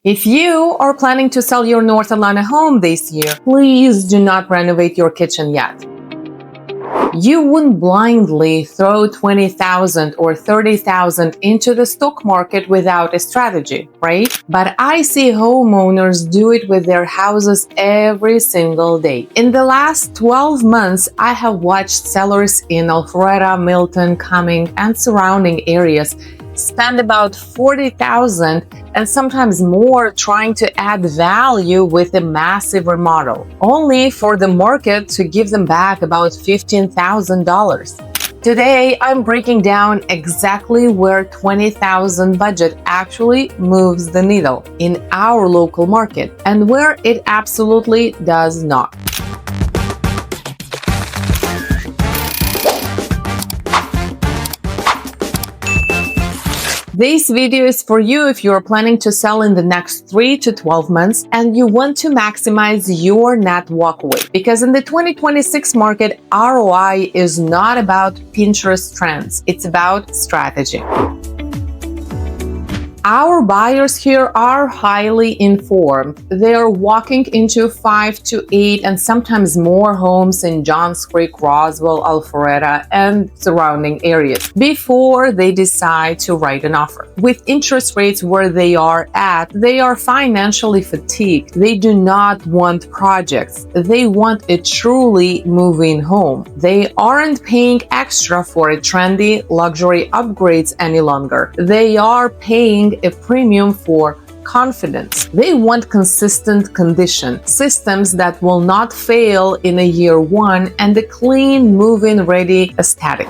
If you are planning to sell your North Atlanta home this year, please do not renovate your kitchen yet. You wouldn't blindly throw $20,000 or $30,000 into the stock market without a strategy, right? But I see homeowners do it with their houses every single day. In the last 12 months, I have watched sellers in Alpharetta, Milton, Cumming, and surrounding areas spend about $40,000 and sometimes more trying to add value with a massive remodel, only for the market to give them back about $15,000. Today, I'm breaking down exactly where $20,000 budget actually moves the needle in our local market and where it absolutely does not. This video is for you if you are planning to sell in the next 3 to 12 months and you want to maximize your net walkaway. Because in the 2026 market, ROI is not about Pinterest trends, it's about strategy. Our buyers here are highly informed. They are walking into 5 to 8 and sometimes more homes in Johns Creek, Roswell, Alpharetta, and surrounding areas before they decide to write an offer. With interest rates where they are at, they are financially fatigued. They do not want projects. They want a truly move-in home. They aren't paying extra for a trendy luxury upgrades any longer. They are paying a premium for confidence. They want consistent condition, systems that will not fail in a year one, and a clean, move-in ready aesthetic.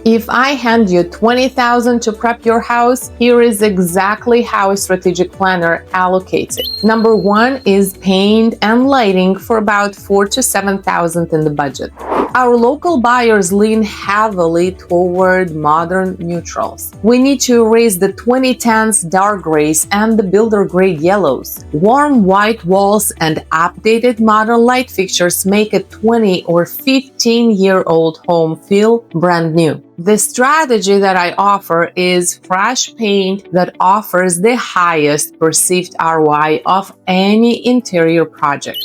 If I hand you $20,000 to prep your house, here is exactly how a strategic planner allocates it. Number one is paint and lighting for about $4,000 to $7,000 in the budget. Our local buyers lean heavily toward modern neutrals. We need to erase the 2010s dark grays and the builder grade yellows. Warm white walls and updated modern light fixtures make a 20 or 15-year-old home feel brand new. The strategy that I offer is fresh paint that offers the highest perceived ROI of any interior project.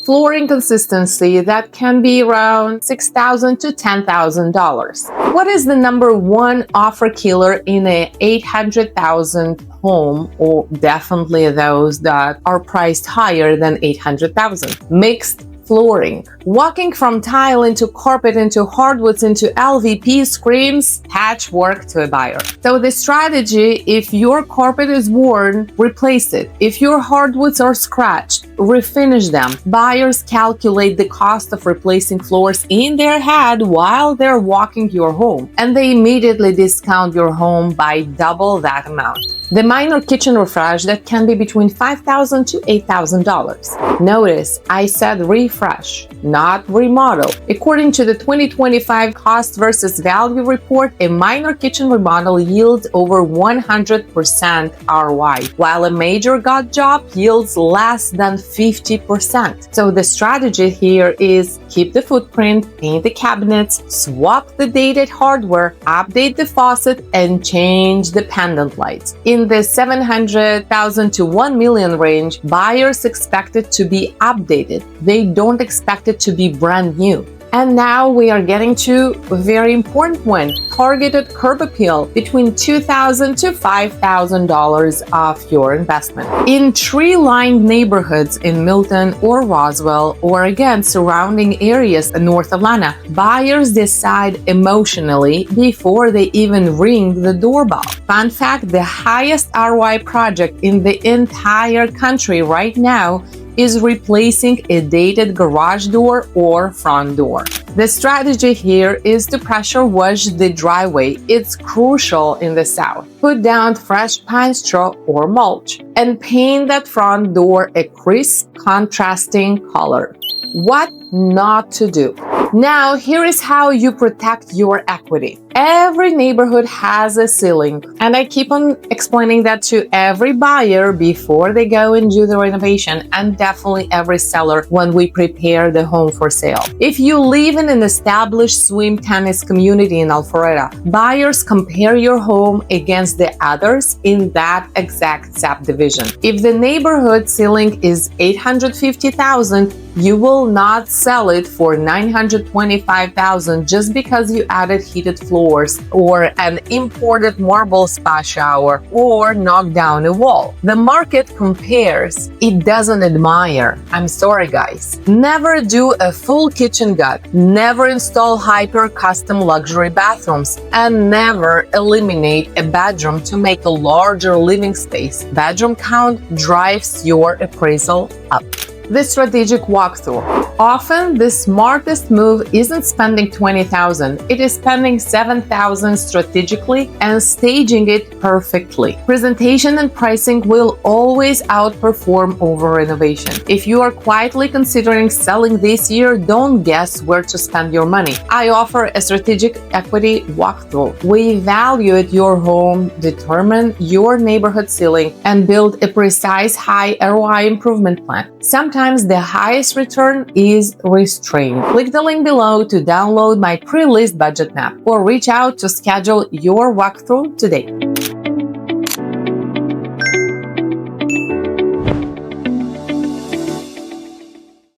Flooring consistency that can be around $6,000 to $10,000. What is the number one offer killer in a $800,000 home, or definitely those that are priced higher than $800,000? Mixed flooring. Walking from tile into carpet into hardwoods into LVP screams patchwork to a buyer. So the strategy, if your carpet is worn, replace it. If your hardwoods are scratched, refinish them. Buyers calculate the cost of replacing floors in their head while they're walking your home, and they immediately discount your home by double that amount. The minor kitchen refresh that can be between $5,000 to $8,000. Notice I said refresh, not remodel. According to the 2025 cost versus value report, a minor kitchen remodel yields over 100% ROI, while a major gut job yields less than 50%. So the strategy here is keep the footprint, paint the cabinets, swap the dated hardware, update the faucet, and change the pendant lights. In the $700,000 to $1 million range, buyers expect it to be updated. They don't expect it to be brand new. And now we are getting to a very important one, targeted curb appeal between $2,000 to $5,000 of your investment. In tree-lined neighborhoods in Milton or Roswell, or again surrounding areas in North Atlanta, buyers decide emotionally before they even ring the doorbell. Fun fact, the highest ROI project in the entire country right now is replacing a dated garage door or front door. The strategy here is to pressure wash the driveway. It's crucial in the South. Put down fresh pine straw or mulch and paint that front door a crisp, contrasting color. What not to do. Now, here is how you protect your equity. Every neighborhood has a ceiling, and I keep on explaining that to every buyer before they go and do the renovation, and definitely every seller when we prepare the home for sale. If you live in an established swim tennis community in Alpharetta, buyers compare your home against the others in that exact subdivision. If the neighborhood ceiling is $850,000, you will not sell it for $925,000 just because you added heated floors or an imported marble spa shower or knocked down a wall. The market compares, it doesn't admire. I'm sorry, guys. Never do a full kitchen gut, never install hyper custom luxury bathrooms, and never eliminate a bedroom to make a larger living space. Bedroom count drives your appraisal up. The strategic walkthrough. Often, the smartest move isn't spending $20,000, it is spending $7,000 strategically and staging it perfectly. Presentation and pricing will always outperform over renovation. If you are quietly considering selling this year, don't guess where to spend your money. I offer a strategic equity walkthrough. We evaluate your home, determine your neighborhood ceiling, and build a precise high ROI improvement plan. Sometimes the highest return is restraint. Click the link below to download my pre-list budget map or reach out to schedule your walkthrough today.